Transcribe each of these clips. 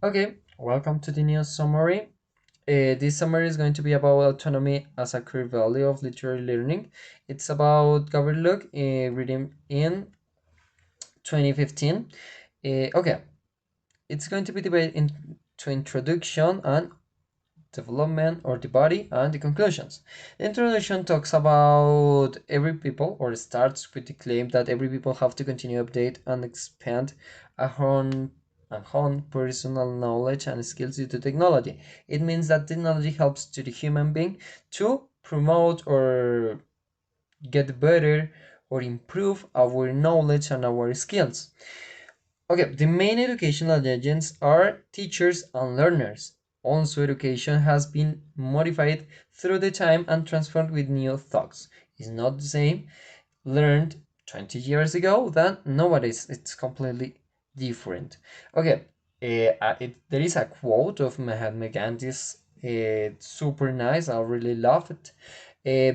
Okay, welcome to the new summary. This summary is going to be about autonomy as a core value of literary learning. It's about Gabriel Luke, reading in 2015. Okay, it's going to be divided into introduction and development, or the body, and the conclusions. The introduction talks about every people, or starts with the claim that every people have to continue update and expand a own personal knowledge and skills due to technology. It means that technology helps to the human being to promote or get better or improve our knowledge and our skills. Okay, the main educational agents are teachers and learners. Also, education has been modified through the time and transformed with new thoughts. It's not the same learned 20 years ago than nowadays. It's completely different. Okay, there is a quote of Mahatma Gandhi's. It's super nice. I really love it.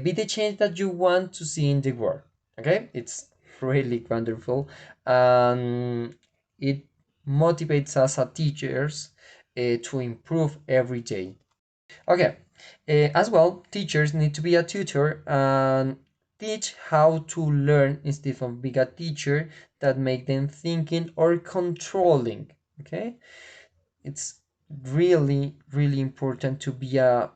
Be the change that you want to see in the world. Okay, it's really wonderful. It motivates us as teachers to improve every day. Okay, as well, teachers need to be a tutor and teach how to learn instead of being a teacher that make them thinking or controlling. Okay, it's really important to be a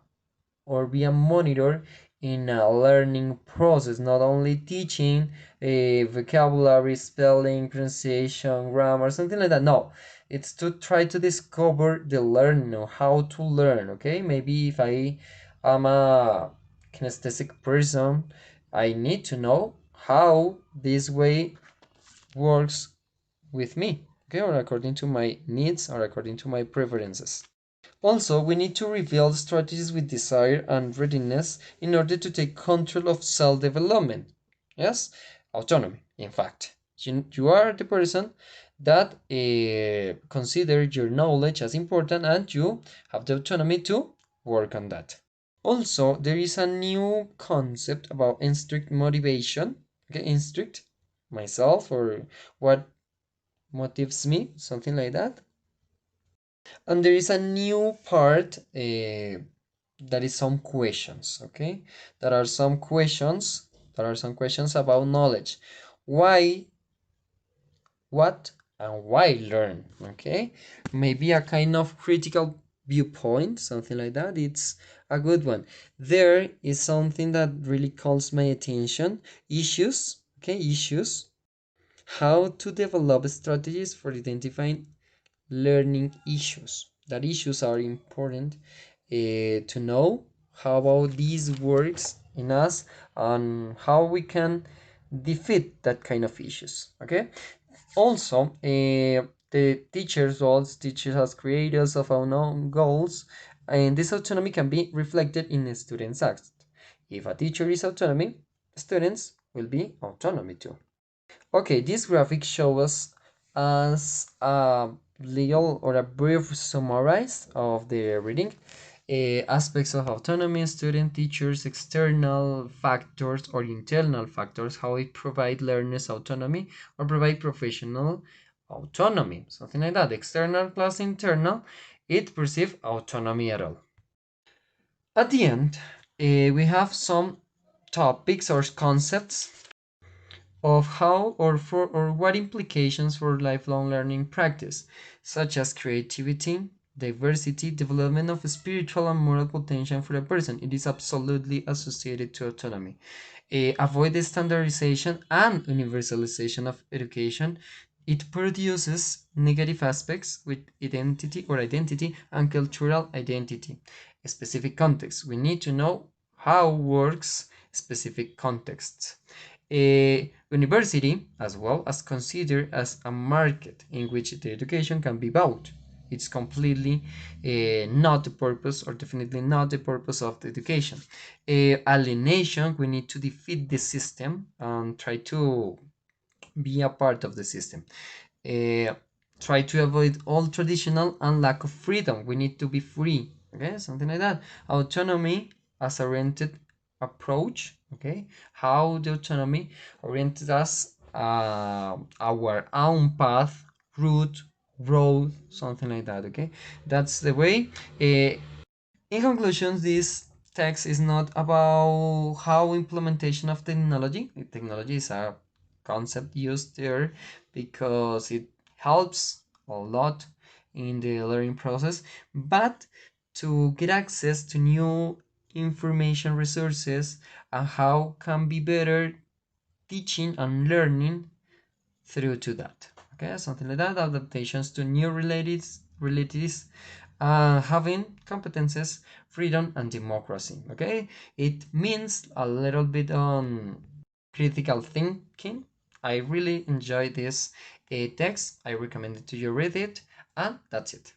monitor in a learning process, not only teaching vocabulary, spelling, pronunciation, grammar, something like that. No, it's to try to discover the learning or how to learn. Okay, maybe if I am a kinesthetic person, I need to know how this way works with me. Okay, or according to my needs or according to my preferences. Also, we need to reveal strategies with desire and readiness in order to take control of self-development. Yes, autonomy, in fact. You are the person that consider your knowledge as important and you have the autonomy to work on that. Also, there is a new concept about instruct motivation. Okay, instruct myself or what motivates me, something like that. And there is a new part that is some questions, okay? There are some questions, about knowledge. Why, what, and why learn, okay? Maybe a kind of critical viewpoint, something like that. It's a good one. There is something that really calls my attention. Issues, okay? Issues. How to develop strategies for identifying learning issues. That issues are important to know how about these works in us and how we can defeat that kind of issues. Okay. Also, the teachers roles teachers as creators of our own goals, and this autonomy can be reflected in the students' acts. If a teacher is autonomy, students will be autonomy too. Okay, this graphic shows us a little or a brief summarize of the reading. Aspects of autonomy, student, teachers, external factors or internal factors, how it provide learners autonomy or provide professional autonomy, something like that. External plus internal, it perceive autonomy at all. At the end, we have some topics or concepts of how or for or what implications for lifelong learning practice, such as creativity, diversity, development of spiritual and moral potential for a person. It is absolutely associated to autonomy. Avoid the standardization and universalization of education. It produces negative aspects with identity and cultural identity. A specific context. We need to know how works specific contexts. A university, as well as considered as a market in which the education can be bought. It's completely not the purpose, or definitely not the purpose of the education. Alienation, we need to defeat the system and try to be a part of the system. Uh, Try to avoid all traditional and lack of freedom. We need to be free, okay, something like that. Autonomy as a oriented approach, okay, how the autonomy oriented us our own path, route, role, something like that. Okay, that's the way. In conclusion, this text is not about how implementation of technology. Technology is a concept used there because it helps a lot in the learning process, but to get access to new information resources and how can be better teaching and learning through to that. Okay, something like that. Adaptations to new realities, having competences, freedom, and democracy. Okay, it means a little bit on critical thinking. I really enjoy this text. I recommend it to you read it, and that's it.